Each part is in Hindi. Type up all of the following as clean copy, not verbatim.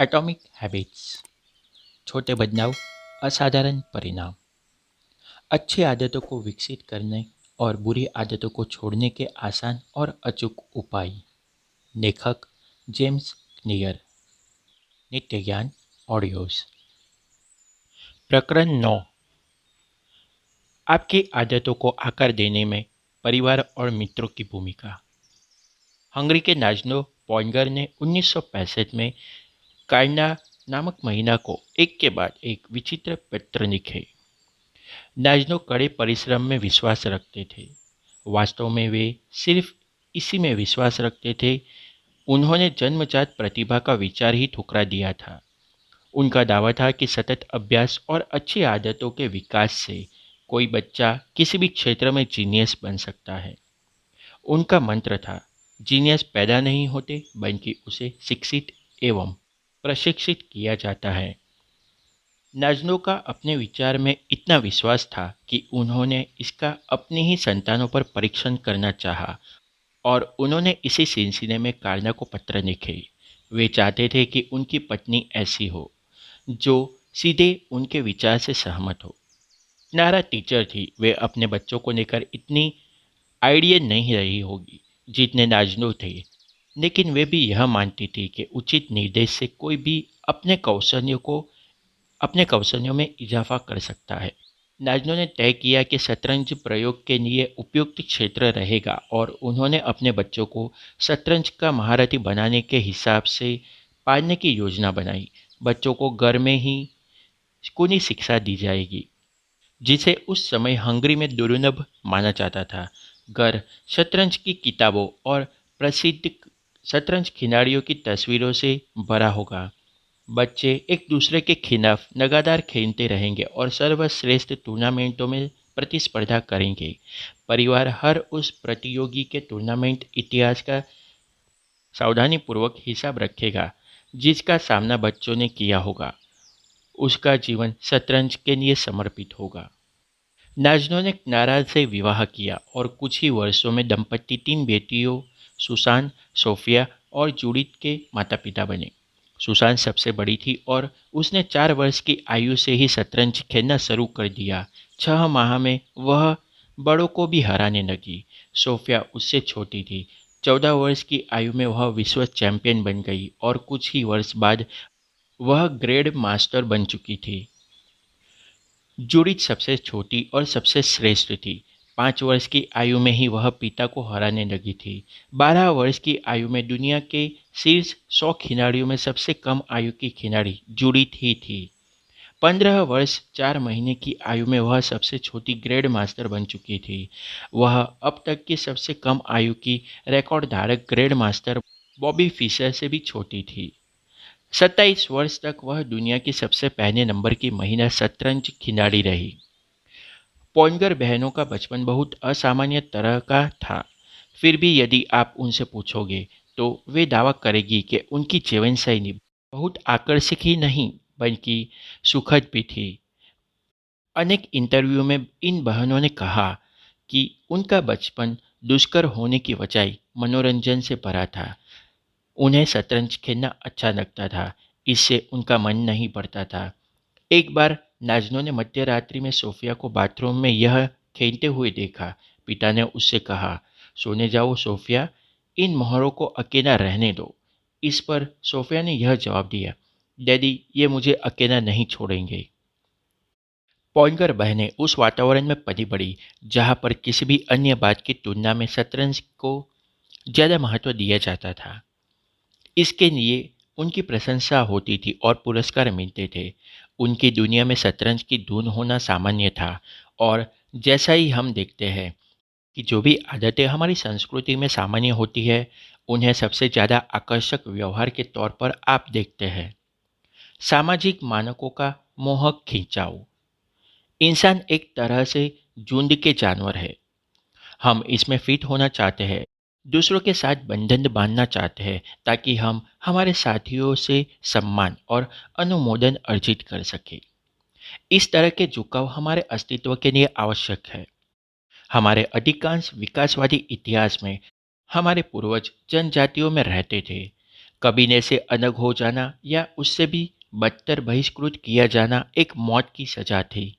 Atomic habits. छोटे बदलाव, असाधारण परिणाम। अच्छी आदतों को विकसित करने और बुरी आदतों को छोड़ने के आसान और अचूक उपाय। लेखक जेम्स क्लियर। नित्य ज्ञान ऑडियोज। प्रकरण 9। आपकी आदतों को आकार देने में परिवार और मित्रों की भूमिका। हंगरी के नाजनो पॉइंगर ने 1965 में काइना नामक महिला को एक के बाद एक विचित्र पत्र लिखे। नाजनो कड़े परिश्रम में विश्वास रखते थे। वास्तव में वे सिर्फ इसी में विश्वास रखते थे। उन्होंने जन्मजात प्रतिभा का विचार ही ठुकरा दिया था। उनका दावा था कि सतत अभ्यास और अच्छी आदतों के विकास से कोई बच्चा किसी भी क्षेत्र में जीनियस बन सकता है। उनका मंत्र था, जीनियस पैदा नहीं होते बल्कि उसे शिक्षित एवं प्रशिक्षित किया जाता है। नाजनो का अपने विचार में इतना विश्वास था कि उन्होंने इसका अपनी ही संतानों पर परीक्षण करना चाहा और उन्होंने इसी सिलसिले में कार्ना को पत्र लिखे। वे चाहते थे कि उनकी पत्नी ऐसी हो जो सीधे उनके विचार से सहमत हो। नारा टीचर थी, वे अपने बच्चों को लेकर इतनी आइडियल नहीं रही होगी जितने नाजनो थे, लेकिन वे भी यह मानती थी कि उचित निर्देश से कोई भी अपने कौशल्यों में इजाफा कर सकता है। नाजनो ने तय किया कि शतरंज प्रयोग के लिए उपयुक्त क्षेत्र रहेगा और उन्होंने अपने बच्चों को शतरंज का महारथी बनाने के हिसाब से पालने की योजना बनाई। बच्चों को घर में ही स्कूली शिक्षा दी जाएगी, जिसे उस समय हंगरी में दुर्लभ माना जाता था। घर शतरंज की किताबों और प्रसिद्ध शतरंज खिलाड़ियों की तस्वीरों से भरा होगा। बच्चे एक दूसरे के खिलाफ लगातार खेलते रहेंगे और सर्वश्रेष्ठ टूर्नामेंटों में प्रतिस्पर्धा करेंगे। परिवार हर उस प्रतियोगी के टूर्नामेंट इतिहास का सावधानीपूर्वक हिसाब रखेगा जिसका सामना बच्चों ने किया होगा। उसका जीवन शतरंज के लिए समर्पित होगा। नाजनो ने क्लारा से विवाह किया और कुछ ही वर्षों में दंपति 3 बेटियों सुसान, सोफिया और जूडिथ के माता पिता बने। सुसान सबसे बड़ी थी और उसने 4 वर्ष की आयु से ही शतरंज खेलना शुरू कर दिया। 6 माह में वह बड़ों को भी हराने लगी। सोफिया उससे छोटी थी। 14 वर्ष की आयु में वह विश्व चैंपियन बन गई और कुछ ही वर्ष बाद वह ग्रैंड मास्टर बन चुकी थी। जूडिथ सबसे छोटी और सबसे श्रेष्ठ थी। 5 वर्ष की आयु में ही वह पिता को हराने लगी थी। 12 वर्ष की आयु में दुनिया के शीर्ष 100 खिलाड़ियों में सबसे कम आयु की खिलाड़ी जूडिथ ही थी। 15 वर्ष 4 महीने की आयु में वह सबसे छोटी ग्रैंड मास्टर बन चुकी थी। वह अब तक की सबसे कम आयु की रिकॉर्ड धारक ग्रैंड मास्टर बॉबी फिशर से भी छोटी थी। 27 वर्ष तक वह दुनिया की सबसे पहले नंबर की महिला शतरंज खिलाड़ी रही। पॉइंगर बहनों का बचपन बहुत असामान्य तरह का था। फिर भी यदि आप उनसे पूछोगे तो वे दावा करेगी कि उनकी जीवन शैली बहुत आकर्षक ही नहीं बल्कि सुखद भी थी। अनेक इंटरव्यू में इन बहनों ने कहा कि उनका बचपन दुष्कर होने की बजाय मनोरंजन से भरा था। उन्हें शतरंज खेलना अच्छा लगता था, इससे उनका मन नहीं पड़ता था। एक बार नाजनो ने मध्य रात्रि में सोफिया को बाथरूम में यह खेलते हुए देखा। पिता ने उससे कहा, सोने जाओ सोफिया, इन मोहरों को अकेला रहने दो। इस पर सोफिया ने यह जवाब दिया, डैडी ये मुझे अकेला नहीं छोड़ेंगे। पॉइंटर बहनें उस वातावरण में पली बड़ी जहाँ पर किसी भी अन्य बात की तुलना में शतरंज को ज़्यादा महत्व दिया जाता था। इसके लिए उनकी प्रशंसा होती थी और पुरस्कार मिलते थे। उनकी दुनिया में शतरंज की धुन होना सामान्य था और जैसा ही हम देखते हैं कि जो भी आदतें हमारी संस्कृति में सामान्य होती है उन्हें सबसे ज़्यादा आकर्षक व्यवहार के तौर पर आप देखते हैं। सामाजिक मानकों का मोहक खिंचाव। इंसान एक तरह से झुंड के जानवर है। हम इसमें फिट होना चाहते हैं, दूसरों के साथ बंधन बांधना चाहते हैं ताकि हम हमारे साथियों से सम्मान और अनुमोदन अर्जित कर सकें। इस तरह के झुकाव हमारे अस्तित्व के लिए आवश्यक है। हमारे अधिकांश विकासवादी इतिहास में हमारे पूर्वज जनजातियों में रहते थे। कबीले से अलग हो जाना या उससे भी बदतर बहिष्कृत किया जाना एक मौत की सजा थी।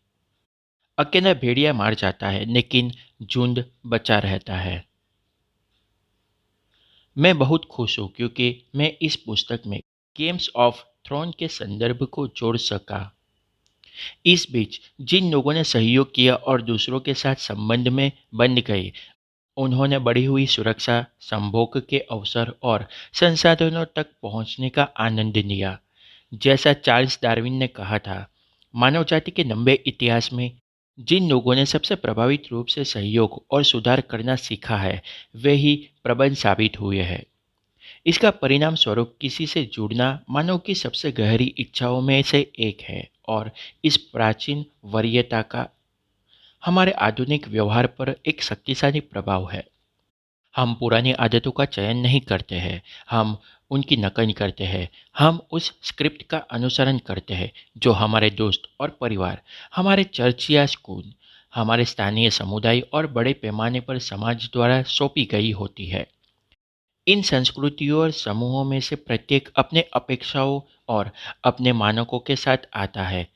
अकेला भेड़िया मार जाता है लेकिन झुंड बचा रहता है। मैं बहुत खुश हूँ क्योंकि मैं इस पुस्तक में गेम्स ऑफ थ्रोन के संदर्भ को जोड़ सका। इस बीच जिन लोगों ने सहयोग किया और दूसरों के साथ संबंध में बन गए, उन्होंने बढ़ी हुई सुरक्षा, संभोग के अवसर और संसाधनों तक पहुंचने का आनंद लिया। जैसा चार्ल्स डार्विन ने कहा था, मानव जाति के लंबे इतिहास में जिन लोगों ने सबसे प्रभावित रूप से सहयोग और सुधार करना सीखा है, वे ही प्रबल साबित हुए हैं। इसका परिणाम स्वरूप किसी से जुड़ना मानव की सबसे गहरी इच्छाओं में से एक है और इस प्राचीन वरीयता का हमारे आधुनिक व्यवहार पर एक शक्तिशाली प्रभाव है। हम पुरानी आदतों का चयन नहीं करते हैं, हम उनकी नकल करते हैं। हम उस स्क्रिप्ट का अनुसरण करते हैं जो हमारे दोस्त और परिवार, हमारे चर्च या स्कूल, हमारे स्थानीय समुदाय और बड़े पैमाने पर समाज द्वारा सौंपी गई होती है। इन संस्कृतियों और समूहों में से प्रत्येक अपने अपेक्षाओं और अपने मानकों के साथ आता है।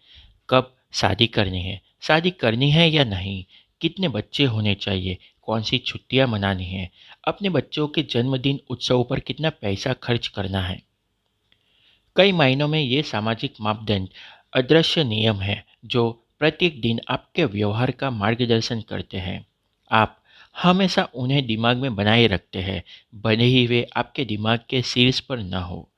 कब शादी करनी है या नहीं, कितने बच्चे होने चाहिए, कौन सी छुट्टियां मनानी है, अपने बच्चों के जन्मदिन उत्सव पर कितना पैसा खर्च करना है। कई मायनों में ये सामाजिक मापदंड अदृश्य नियम हैं जो प्रत्येक दिन आपके व्यवहार का मार्गदर्शन करते हैं। आप हमेशा उन्हें दिमाग में बनाए रखते हैं, भले ही वे आपके दिमाग के शीर्ष पर न हो।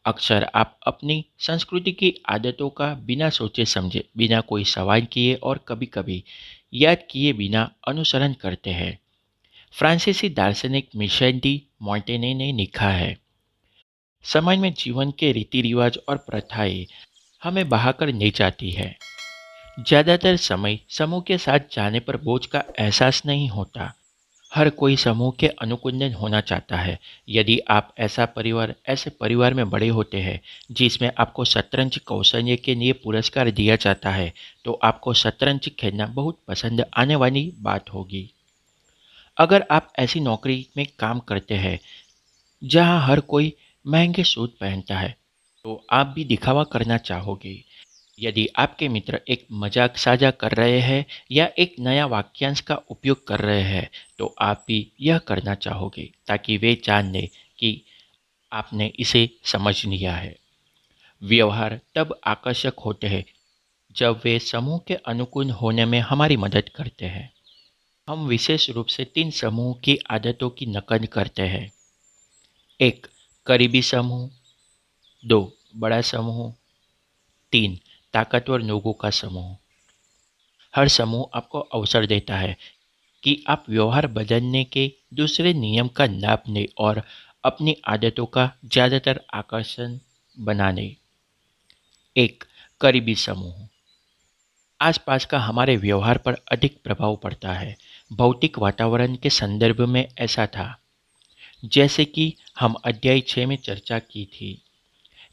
अक्सर आप अपनी संस्कृति की आदतों का बिना सोचे समझे, बिना कोई सवाल किए और कभी-कभी याद किए बिना अनुसरण करते हैं। फ्रांसीसी दार्शनिक मिशेल डी मोंटेने ने लिखा है, समाज में जीवन के रीति रिवाज और प्रथाएं हमें बहाकर ले जाती है। ज़्यादातर समय समूह के साथ जाने पर बोझ का एहसास नहीं होता। हर कोई समूह के अनुकूलन होना चाहता है। यदि आप ऐसे परिवार में बड़े होते हैं जिसमें आपको शतरंज कौशल्य के लिए पुरस्कार दिया जाता है, तो आपको शतरंज खेलना बहुत पसंद आने वाली बात होगी। अगर आप ऐसी नौकरी में काम करते हैं जहां हर कोई महंगे सूट पहनता है, तो आप भी दिखावा करना चाहोगे। यदि आपके मित्र एक मजाक साझा कर रहे हैं या एक नया वाक्यांश का उपयोग कर रहे हैं, तो आप भी यह करना चाहोगे ताकि वे जान लें कि आपने इसे समझ लिया है। व्यवहार तब आकर्षक होते हैं जब वे समूह के अनुकूल होने में हमारी मदद करते हैं। हम विशेष रूप से 3 समूह की आदतों की नकल करते हैं। 1. करीबी समूह। 2. बड़ा समूह। 3. ताकतवर लोगों का समूह। हर समूह आपको अवसर देता है कि आप व्यवहार बदलने के दूसरे नियम का लाभ लें और अपनी आदतों का ज़्यादातर आकर्षण बना लें। 1. करीबी समूह। आसपास का हमारे व्यवहार पर अधिक प्रभाव पड़ता है। भौतिक वातावरण के संदर्भ में ऐसा था, जैसे कि हम अध्याय 6 में चर्चा की थी।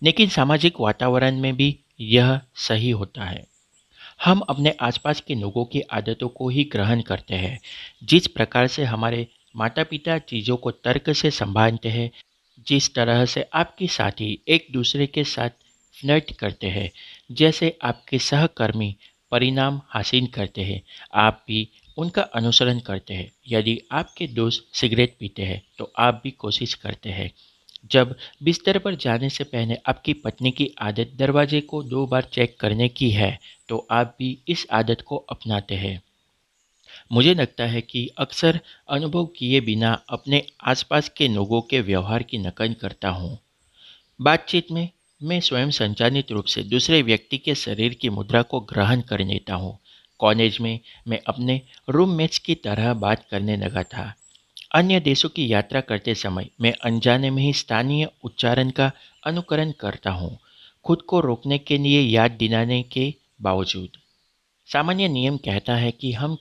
लेकिन सामाजिक वातावरण में भी यह सही होता है। हम अपने आसपास के लोगों की आदतों को ही ग्रहण करते हैं। जिस प्रकार से हमारे माता पिता चीज़ों को तर्क से संभालते हैं, जिस तरह से आपके साथी एक दूसरे के साथ फ्लर्ट करते हैं, जैसे आपके सहकर्मी परिणाम हासिल करते हैं, आप भी उनका अनुसरण करते हैं। यदि आपके दोस्त सिगरेट पीते हैं, तो आप भी कोशिश करते हैं। जब बिस्तर पर जाने से पहले आपकी पत्नी की आदत दरवाजे को 2 बार चेक करने की है, तो आप भी इस आदत को अपनाते हैं। मुझे लगता है कि अक्सर अनुभव किए बिना अपने आसपास के लोगों के व्यवहार की नकल करता हूँ। बातचीत में मैं स्वयं संचालित रूप से दूसरे व्यक्ति के शरीर की मुद्रा को ग्रहण कर लेता हूँ। कॉलेज में मैं अपने रूममेट्स की तरह बात करने लगा था। अन्य देशों की यात्रा करते समय मैं अनजाने में ही स्थानीय उच्चारण का अनुकरण करता हूँ, खुद को रोकने के लिए याद दिलाने के बावजूद। सामान्य नियम कहता है कि हम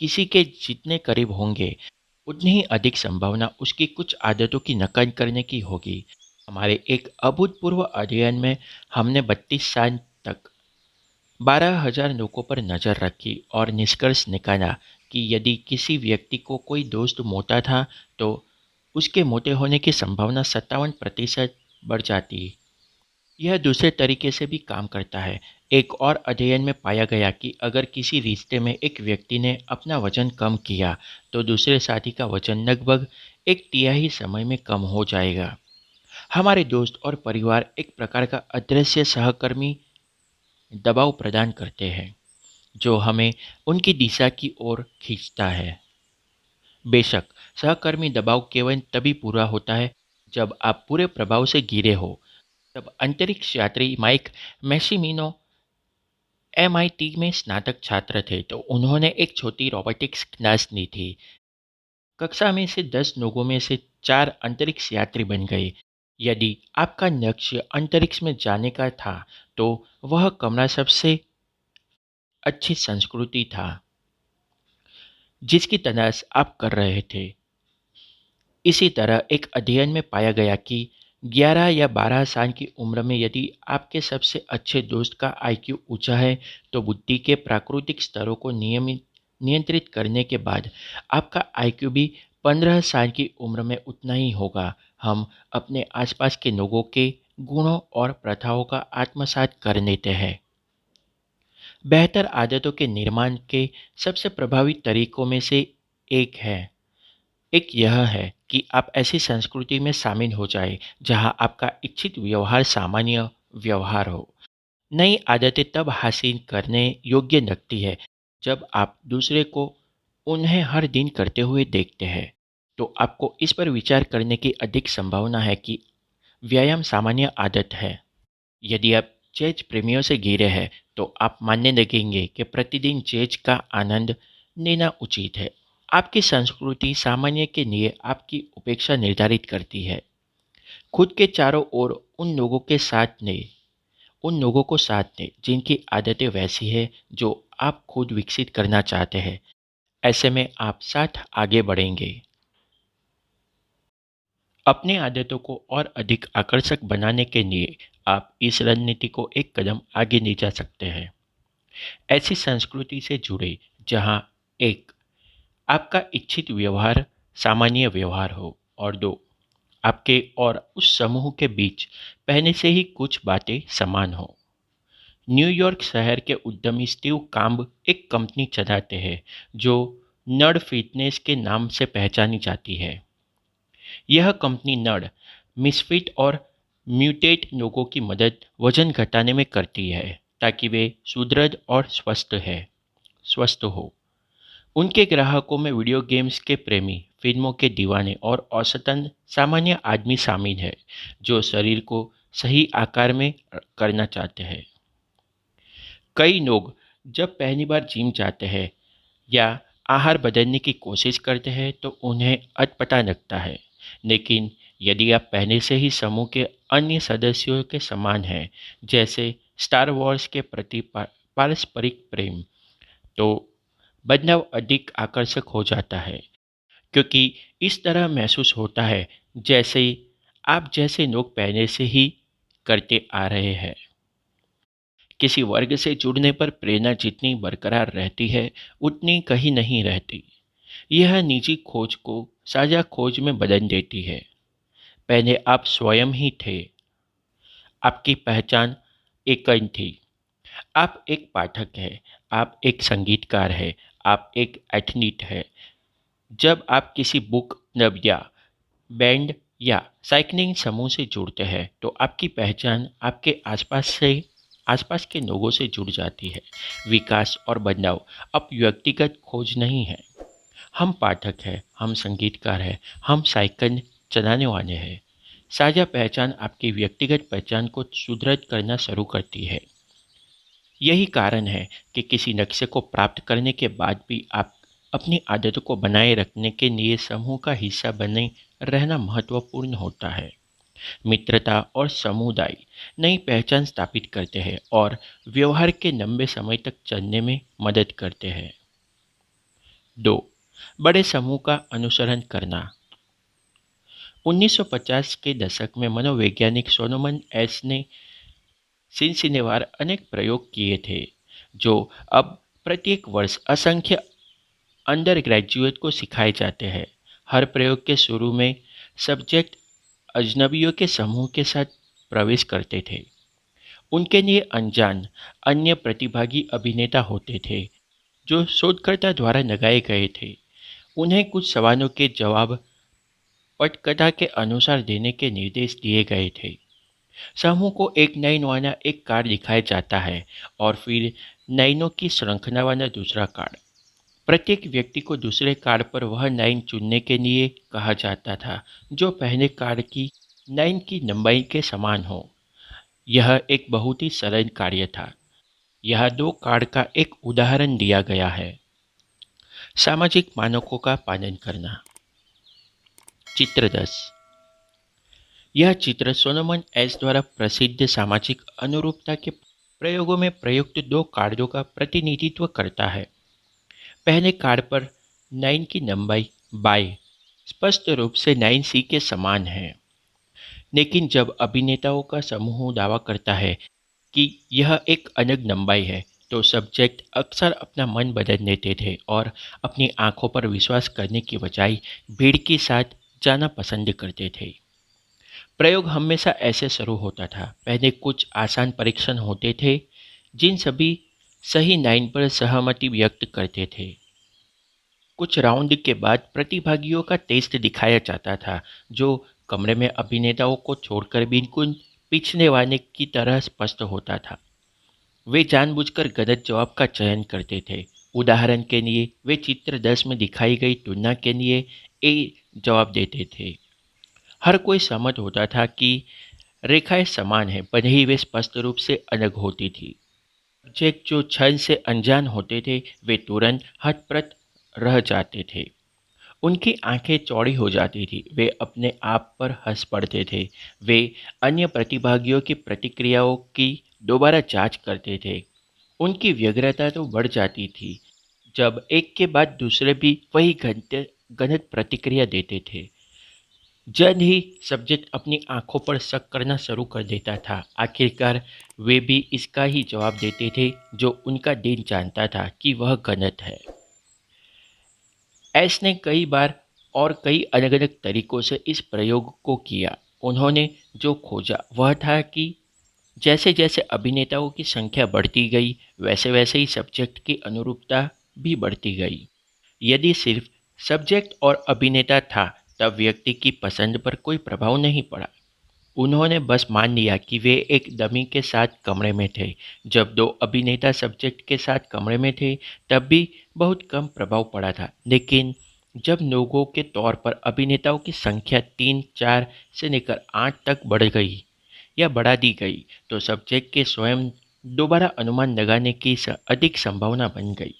किसी के जितने करीब होंगे, उतनी ही अधिक संभावना उसकी कुछ आदतों की नकल करने की होगी। हमारे एक अभूतपूर्व अध्ययन में हमने 32 साल तक 12,000 लोगों पर नज़र रखी और निष्कर्ष निकाला कि यदि किसी व्यक्ति को कोई दोस्त मोटा था, तो उसके मोटे होने की संभावना 57% बढ़ जाती है। यह दूसरे तरीके से भी काम करता है। एक और अध्ययन में पाया गया कि अगर किसी रिश्ते में एक व्यक्ति ने अपना वजन कम किया, तो दूसरे साथी का वजन लगभग एक तिहाई समय में कम हो जाएगा। हमारे दोस्त और परिवार एक प्रकार का अदृश्य सहकर्मी दबाव प्रदान करते हैं, जो हमें उनकी दिशा की ओर खींचता है। बेशक, सहकर्मी दबाव केवल तभी पूरा होता है जब आप पूरे प्रभाव से घिरे हो। तब अंतरिक्ष यात्री माइक मैसिमिनो एमआईटी में स्नातक छात्र थे, तो उन्होंने एक छोटी रोबोटिक्स क्लास ली थी। कक्षा में से 10 लोगों में से 4 अंतरिक्ष यात्री बन गए। यदि आपका लक्ष्य अंतरिक्ष में जाने का था, तो वह कमरा सबसे अच्छी संस्कृति था जिसकी तलाश आप कर रहे थे। इसी तरह एक अध्ययन में पाया गया कि 11 या 12 साल की उम्र में यदि आपके सबसे अच्छे दोस्त का आईक्यू ऊंचा है, तो बुद्धि के प्राकृतिक स्तरों को नियंत्रित करने के बाद आपका आईक्यू भी 15 साल की उम्र में उतना ही होगा। हम अपने आसपास के लोगों के गुणों और प्रथाओं का आत्मसात कर लेते हैं। बेहतर आदतों के निर्माण के सबसे प्रभावी तरीकों में से एक है एक यह है कि आप ऐसी संस्कृति में शामिल हो जाए जहां आपका इच्छित व्यवहार सामान्य व्यवहार हो। नई आदतें तब हासिल करने योग्य लगती है जब आप दूसरे को उन्हें हर दिन करते हुए देखते हैं। तो आपको इस पर विचार करने की अधिक संभावना है कि व्यायाम सामान्य आदत है। यदि आप चेज प्रेमियों से घिरे हैं, तो आप मानने लगेंगे कि प्रतिदिन चेज का आनंद लेना उचित है। आपकी संस्कृति सामान्य के लिए आपकी उपेक्षा निर्धारित करती है। खुद के चारों ओर उन लोगों को साथ दें जिनकी आदतें वैसी है जो आप खुद विकसित करना चाहते हैं। ऐसे में आप साथ आगे बढ़ेंगे। अपनी आदतों को और अधिक आकर्षक बनाने के लिए आप इस रणनीति को एक कदम आगे ले जा सकते हैं। ऐसी संस्कृति से जुड़े जहां एक आपका इच्छित व्यवहार सामान्य व्यवहार हो, और दो आपके और उस समूह के बीच पहले से ही कुछ बातें समान हो। न्यूयॉर्क शहर के उद्यमी स्टीव काम्ब एक कंपनी चलाते हैं जो नर्ड फिटनेस के नाम से पहचानी जाती है। यह कंपनी नर्ड, मिसफिट और म्यूटेट लोगों की मदद वजन घटाने में करती है ताकि वे सुदृढ़ और स्वस्थ हो। उनके ग्राहकों में वीडियो गेम्स के प्रेमी, फिल्मों के दीवाने और औसतन सामान्य आदमी शामिल है जो शरीर को सही आकार में करना चाहते हैं। कई लोग जब पहली बार जिम जाते हैं या आहार बदलने की कोशिश करते हैं, तो उन्हें अटपटा लगता है। लेकिन यदि आप पहले से ही समूह के अन्य सदस्यों के समान हैं, जैसे स्टार वॉर्स के प्रति पारस्परिक प्रेम, तो बदलाव अधिक आकर्षक हो जाता है, क्योंकि इस तरह महसूस होता है जैसे आप जैसे लोग पहले से ही करते आ रहे हैं। किसी वर्ग से जुड़ने पर प्रेरणा जितनी बरकरार रहती है, उतनी कहीं नहीं रहती। यह निजी खोज को साझा खोज में बदल देती है। पहले आप स्वयं ही थे, आपकी पहचान एकन थी। आप एक पाठक हैं, आप एक संगीतकार हैं, आप एक एथलीट हैं। जब आप किसी बुक क्लब या बैंड या साइकिलिंग समूह से जुड़ते हैं, तो आपकी पहचान आपके आसपास के लोगों से जुड़ जाती है। विकास और बदलाव अब व्यक्तिगत खोज नहीं है। हम पाठक हैं, हम संगीतकार हैं, हम साइकिल चलाने वाले हैं। साझा पहचान आपकी व्यक्तिगत पहचान को सुदृढ़ करना शुरू करती है। यही कारण है कि किसी लक्ष्य को प्राप्त करने के बाद भी आप अपनी आदतों को बनाए रखने के लिए समूह का हिस्सा बने रहना महत्वपूर्ण होता है। मित्रता और समुदाय नई पहचान स्थापित करते हैं और व्यवहार के लंबे समय तक चलने में मदद करते हैं। 2. बड़े समूह का अनुसरण करना। 1950 के दशक में मनोवैज्ञानिक सोलोमन एस ने सिलसिलेवार अनेक प्रयोग किए थे, जो अब प्रत्येक वर्ष असंख्य अंडर ग्रेजुएट को सिखाए जाते हैं। हर प्रयोग के शुरू में सब्जेक्ट अजनबियों के समूह के साथ प्रवेश करते थे। उनके लिए अनजान अन्य प्रतिभागी अभिनेता होते थे जो शोधकर्ता द्वारा लगाए गए थे। उन्हें कुछ सवालों के जवाब पटकथा के अनुसार देने के निर्देश दिए गए थे। समूह को एक नयन वाला एक कार्ड दिखाया जाता है और फिर नयनों की श्रृंखला वाला दूसरा कार्ड। प्रत्येक व्यक्ति को दूसरे कार्ड पर वह लाइन चुनने के लिए कहा जाता था जो पहले कार्ड की लाइन की लंबाई के समान हो। यह एक बहुत ही सरल कार्य था। यह दो कार्ड का एक उदाहरण दिया गया है। सामाजिक मानकों का पालन करना। चित्र 10। यह चित्र सोलोमन एस द्वारा प्रसिद्ध सामाजिक अनुरूपता के प्रयोगों में प्रयुक्त दो कार्डों का प्रतिनिधित्व करता है। पहले कार्ड पर 9 की लंबाई बाय स्पष्ट रूप से 9C के समान है, लेकिन जब अभिनेताओं का समूह दावा करता है कि यह एक अलग लंबाई है, तो सब्जेक्ट अक्सर अपना मन बदल लेते थे और अपनी आंखों पर विश्वास करने की बजाय भीड़ के साथ जाना पसंद करते थे। प्रयोग हमेशा ऐसे शुरू होता था। पहले कुछ आसान परीक्षण होते थे जिन सभी सही लाइन पर सहमति व्यक्त करते थे। कुछ राउंड के बाद प्रतिभागियों का टेस्ट दिखाया जाता था जो कमरे में अभिनेताओं को छोड़कर बिल्कुल पिछले वाले की तरह स्पष्ट होता था। वे जानबूझकर गलत जवाब का चयन करते थे। उदाहरण के लिए वे चित्र 10 में दिखाई गई तुलना के लिए ए जवाब देते थे। हर कोई सहमत होता था कि रेखाएं समान हैं, भले ही वे स्पष्ट रूप से अलग होती थी। सब्जेक्ट जो छल से अनजान होते थे वे तुरंत हतप्रत रह जाते थे। उनकी आंखें चौड़ी हो जाती थी। वे अपने आप पर हंस पड़ते थे। वे अन्य प्रतिभागियों की प्रतिक्रियाओं की दोबारा जांच करते थे। उनकी व्यग्रता तो बढ़ जाती थी जब एक के बाद दूसरे भी वही गलत प्रतिक्रिया देते थे। जल्द ही सब्जेक्ट अपनी आंखों पर शक करना शुरू कर देता था। आखिरकार वे भी इसका ही जवाब देते थे जो उनका दिल जानता था कि वह गलत है। एस ने कई बार और कई अलग अलग तरीकों से इस प्रयोग को किया। उन्होंने जो खोजा वह था कि जैसे जैसे अभिनेताओं की संख्या बढ़ती गई वैसे वैसे ही सब्जेक्ट की अनुरूपता भी बढ़ती गई। यदि सिर्फ सब्जेक्ट और अभिनेता था तब व्यक्ति की पसंद पर कोई प्रभाव नहीं पड़ा। उन्होंने बस मान लिया कि वे एक डमी के साथ कमरे में थे। जब दो अभिनेता सब्जेक्ट के साथ कमरे में थे तब भी बहुत कम प्रभाव पड़ा था, लेकिन जब लोगों के तौर पर अभिनेताओं की संख्या 3, 4 से लेकर 8 तक बढ़ गई या बढ़ा दी गई तो सब्जेक्ट के स्वयं दोबारा अनुमान लगाने की अधिक संभावना बन गई।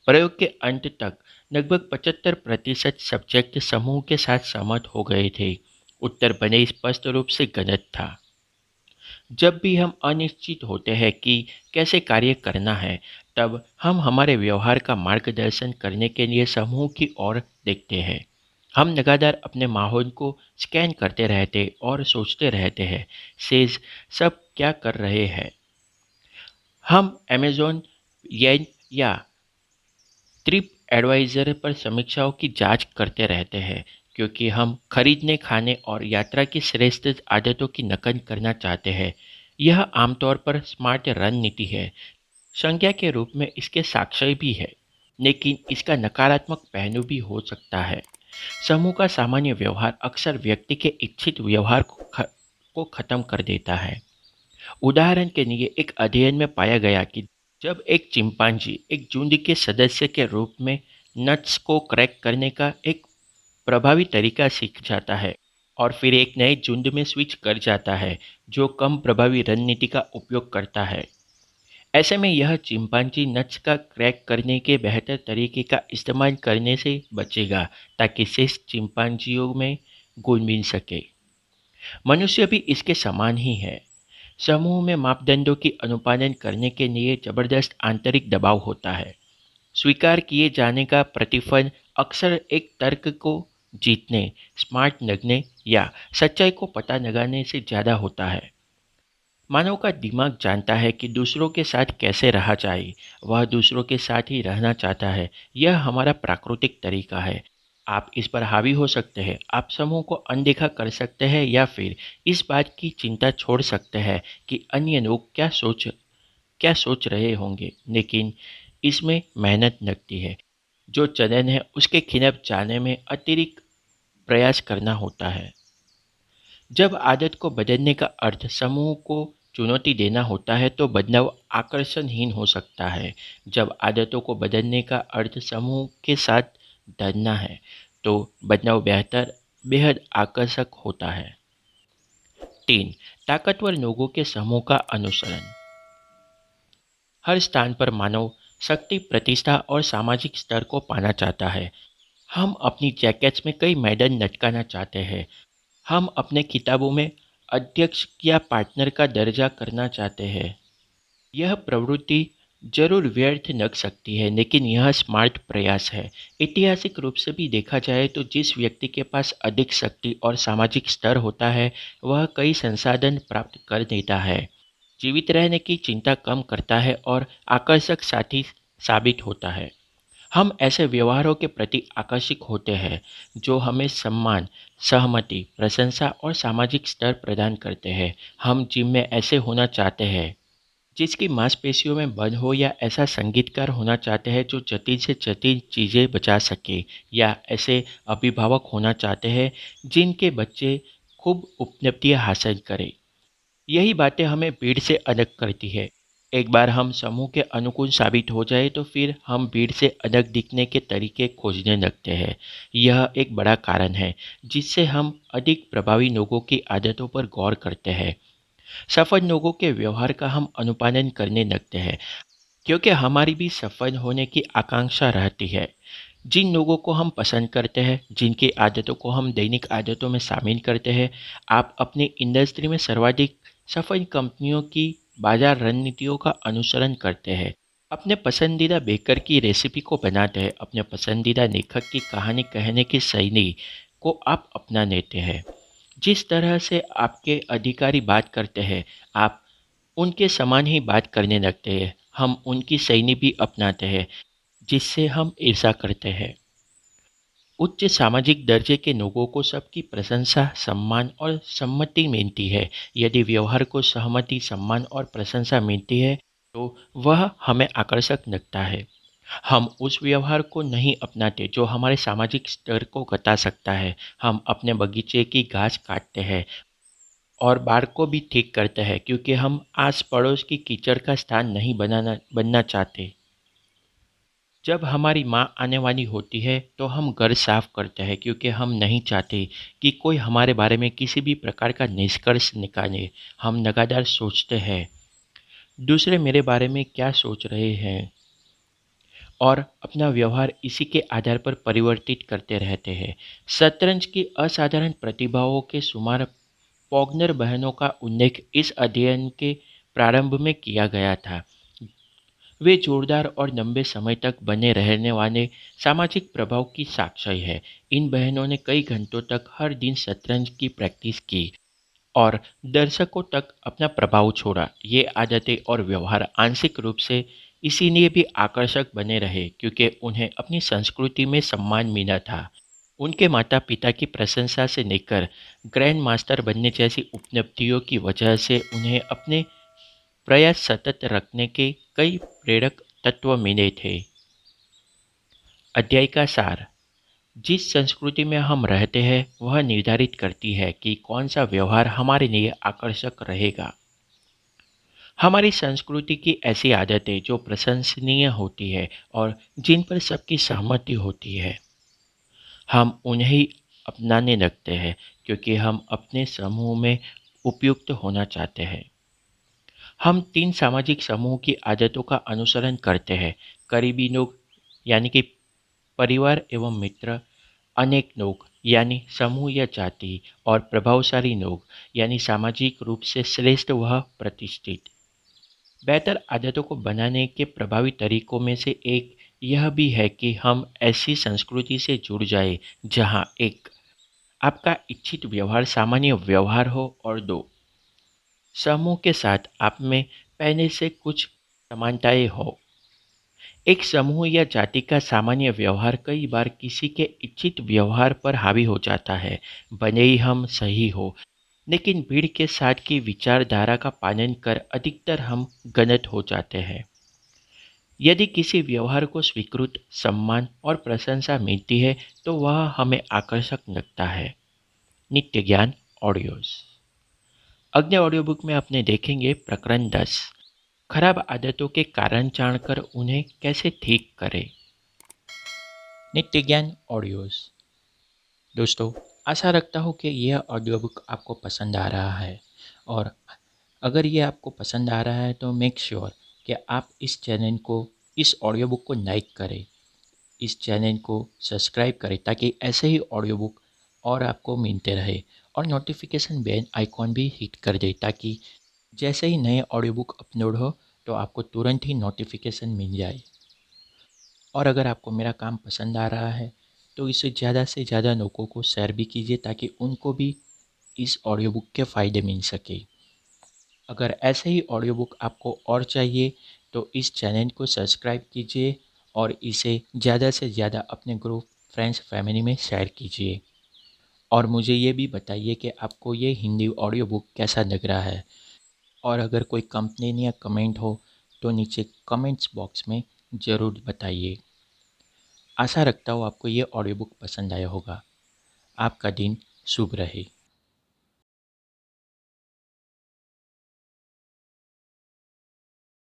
प्रयोग के अंत तक लगभग 75% सब्जेक्ट समूह के साथ सहमत हो गए थे। उत्तर भले स्पष्ट रूप से गलत था। जब भी हम अनिश्चित होते हैं कि कैसे कार्य करना है, तब हम हमारे व्यवहार का मार्गदर्शन करने के लिए समूह की ओर देखते हैं। हम लगातार अपने माहौल को स्कैन करते रहते और सोचते रहते हैं, शेष सब क्या कर रहे हैं। हम अमेज़न या ट्रिप एडवाइज़र पर समीक्षाओं की जांच करते रहते हैं क्योंकि हम खरीदने, खाने और यात्रा की श्रेष्ठ आदतों की नकल करना चाहते हैं। यह आमतौर पर स्मार्ट रणनीति है। संज्ञा के रूप में इसके साक्ष्य भी है, लेकिन इसका नकारात्मक पहलू भी हो सकता है। समूह का सामान्य व्यवहार अक्सर व्यक्ति के इच्छित व्यवहार को खत्म कर देता है। उदाहरण के लिए एक अध्ययन में पाया गया कि जब एक चिंपांजी एक झुंड के सदस्य के रूप में नट्स को क्रैक करने का एक प्रभावी तरीका सीख जाता है और फिर एक नए झुंड में स्विच कर जाता है जो कम प्रभावी रणनीति का उपयोग करता है, ऐसे में यह चिंपांजी नट्स का क्रैक करने के बेहतर तरीके का इस्तेमाल करने से बचेगा ताकि शेष चिंपांजियों में घुल मिल सके। मनुष्य भी इसके समान ही है। समूह में मापदंडों की अनुपालन करने के लिए जबरदस्त आंतरिक दबाव होता है। स्वीकार किए जाने का प्रतिफल अक्सर एक तर्क को जीतने, स्मार्ट लगने या सच्चाई को पता लगाने से ज़्यादा होता है। मानव का दिमाग जानता है कि दूसरों के साथ कैसे रहा जाए। वह दूसरों के साथ ही रहना चाहता है। यह हमारा प्राकृतिक तरीका है। आप इस पर हावी हो सकते हैं, आप समूह को अनदेखा कर सकते हैं या फिर इस बात की चिंता छोड़ सकते हैं कि अन्य लोग क्या सोच रहे होंगे। लेकिन इसमें मेहनत लगती है। जो चलन है उसके खिलाफ जाने में अतिरिक्त प्रयास करना होता है। जब आदत को बदलने का अर्थ समूह को चुनौती देना होता है तो बदलाव आकर्षणहीन हो सकता है। जब आदतों को बदलने का अर्थ समूह के साथ ढलना है तो बदलाव बेहद आकर्षक होता है। 3, ताकतवर लोगों के समूह का अनुसरण। हर स्थान पर मानव शक्ति, प्रतिष्ठा और सामाजिक स्तर को पाना चाहता है। हम अपनी जैकेट्स में कई मेडल लटकाना चाहते हैं। हम अपने किताबों में अध्यक्ष या पार्टनर का दर्जा करना चाहते हैं। यह प्रवृत्ति जरूर व्यर्थ लग सकती है, लेकिन यह स्मार्ट प्रयास है। ऐतिहासिक रूप से भी देखा जाए तो जिस व्यक्ति के पास अधिक शक्ति और सामाजिक स्तर होता है वह कई संसाधन प्राप्त कर देता है, जीवित रहने की चिंता कम करता है और आकर्षक साथी साबित होता है। हम ऐसे व्यवहारों के प्रति आकर्षित होते हैं जो हमें सम्मान, सहमति, प्रशंसा और सामाजिक स्तर प्रदान करते हैं। हम जिम में ऐसे होना चाहते हैं जिसकी मांसपेशियों में बल हो, या ऐसा संगीतकार होना चाहते हैं जो जटिल से जटिल चीज़ें बजा सके, या ऐसे अभिभावक होना चाहते हैं जिनके बच्चे खूब उपलब्धियां हासिल करें। यही बातें हमें भीड़ से अलग करती है। एक बार हम समूह के अनुकूल साबित हो जाए तो फिर हम भीड़ से अलग दिखने के तरीके खोजने लगते हैं। यह एक बड़ा कारण है जिससे हम अधिक प्रभावी लोगों की आदतों पर गौर करते हैं। सफल लोगों के व्यवहार का हम अनुपालन करने लगते हैं क्योंकि हमारी भी सफल होने की आकांक्षा रहती है। जिन लोगों को हम पसंद करते हैं, जिनकी आदतों को हम दैनिक आदतों में शामिल करते हैं, आप अपनी इंडस्ट्री में सर्वाधिक सफल कंपनियों की बाजार रणनीतियों का अनुसरण करते हैं। अपने पसंदीदा बेकर की रेसिपी को बनाते हैं, अपने पसंदीदा लेखक की कहानी कहने की शैली को आप अपना लेते हैं। जिस तरह से आपके अधिकारी बात करते हैं, आप उनके समान ही बात करने लगते हैं। हम उनकी शैली भी अपनाते हैं जिससे हम ईर्ष्या करते हैं। उच्च सामाजिक दर्जे के लोगों को सबकी प्रशंसा, सम्मान और सम्मति मिलती है। यदि व्यवहार को सहमति, सम्मान और प्रशंसा मिलती है तो वह हमें आकर्षक लगता है। हम उस व्यवहार को नहीं अपनाते जो हमारे सामाजिक स्तर को घटा सकता है। हम अपने बगीचे की घास काटते हैं और बाड़ को भी ठीक करते हैं क्योंकि हम आस पड़ोस की कीचड़ का स्थान नहीं बनना चाहते। जब हमारी माँ आने वाली होती है तो हम घर साफ करते हैं क्योंकि हम नहीं चाहते कि कोई हमारे बारे में किसी भी प्रकार का निष्कर्ष निकाले। हम लगातार सोचते हैं दूसरे मेरे बारे में क्या सोच रहे हैं और अपना व्यवहार इसी के आधार पर परिवर्तित करते रहते हैं। शतरंज की असाधारण प्रतिभाओं के शुमार पॉगनर बहनों का उल्लेख इस अध्ययन के प्रारंभ में किया गया था। वे जोरदार और लंबे समय तक बने रहने वाले सामाजिक प्रभाव की साक्षी है। इन बहनों ने कई घंटों तक हर दिन शतरंज की प्रैक्टिस की और दर्शकों तक अपना प्रभाव छोड़ा। ये आदतें और व्यवहार आंशिक रूप से इसीलिए भी आकर्षक बने रहे क्योंकि उन्हें अपनी संस्कृति में सम्मान मिला था। उनके माता पिता की प्रशंसा से लेकर ग्रैंड मास्टर बनने जैसी उपलब्धियों की वजह से उन्हें अपने प्रयास सतत रखने के कई प्रेरक तत्व मिले थे। अध्याय का सार। जिस संस्कृति में हम रहते हैं वह निर्धारित करती है कि कौन सा व्यवहार हमारे लिए आकर्षक रहेगा। हमारी संस्कृति की ऐसी आदतें जो प्रशंसनीय होती है और जिन पर सबकी सहमति होती है, हम उन्हें अपनाने लगते हैं क्योंकि हम अपने समूह में उपयुक्त होना चाहते हैं। हम 3 सामाजिक समूह की आदतों का अनुसरण करते हैं। करीबी लोग यानी कि परिवार एवं मित्र, अनेक लोग यानी समूह या जाति, और प्रभावशाली लोग यानी सामाजिक रूप से श्रेष्ठ व प्रतिष्ठित। बेहतर आदतों को बनाने के प्रभावी तरीकों में से एक यह भी है कि हम ऐसी संस्कृति से जुड़ जाए जहाँ एक, आपका इच्छित व्यवहार सामान्य व्यवहार हो, और दो, समूह के साथ आप में पहले से कुछ समानताएं हो। एक समूह या जाति का सामान्य व्यवहार कई बार किसी के इच्छित व्यवहार पर हावी हो जाता है, भले ही हम सही हो। लेकिन भीड़ के साथ की विचारधारा का पालन कर अधिकतर हम गलत हो जाते हैं। यदि किसी व्यवहार को स्वीकृत, सम्मान और प्रशंसा मिलती है, तो वह हमें आकर्षक लगता है। नित्य ज्ञान ऑडियोज। अगले ऑडियो बुक में अपने देखेंगे प्रकरण 10, खराब आदतों के कारण जानकर उन्हें कैसे ठीक करें। नित्य ज्ञान ऑडियोज। दोस्तों, आशा रखता हूँ कि यह ऑडियो बुक आपको पसंद आ रहा है, और अगर ये आपको पसंद आ रहा है तो मेक श्योर कि आप इस ऑडियो बुक को लाइक करें, इस चैनल को सब्सक्राइब करें, ताकि ऐसे ही ऑडियो बुक और आपको मिलते रहे। और नोटिफिकेशन बेल आइकॉन भी हिट कर दे, ताकि जैसे ही नए ऑडियो बुक अपलोड हो तो आपको तुरंत ही नोटिफिकेशन मिल जाए। और अगर आपको मेरा काम पसंद आ रहा है तो इसे ज़्यादा से ज़्यादा लोगों को शेयर भी कीजिए, ताकि उनको भी इस ऑडियो बुक के फ़ायदे मिल सके। अगर ऐसे ही ऑडियो बुक आपको और चाहिए तो इस चैनल को सब्सक्राइब कीजिए और इसे ज़्यादा से ज़्यादा अपने ग्रुप, फ्रेंड्स, फैमिली में शेयर कीजिए। और मुझे ये भी बताइए कि आपको ये हिंदी ऑडियो बुक कैसा लग रहा है। और अगर कोई कंप्लेन या कमेंट हो तो नीचे कमेंट्स बॉक्स में ज़रूर बताइए। आशा रखता हूँ आपको ये ऑडियो बुक पसंद आया होगा। आपका दिन शुभ रहे।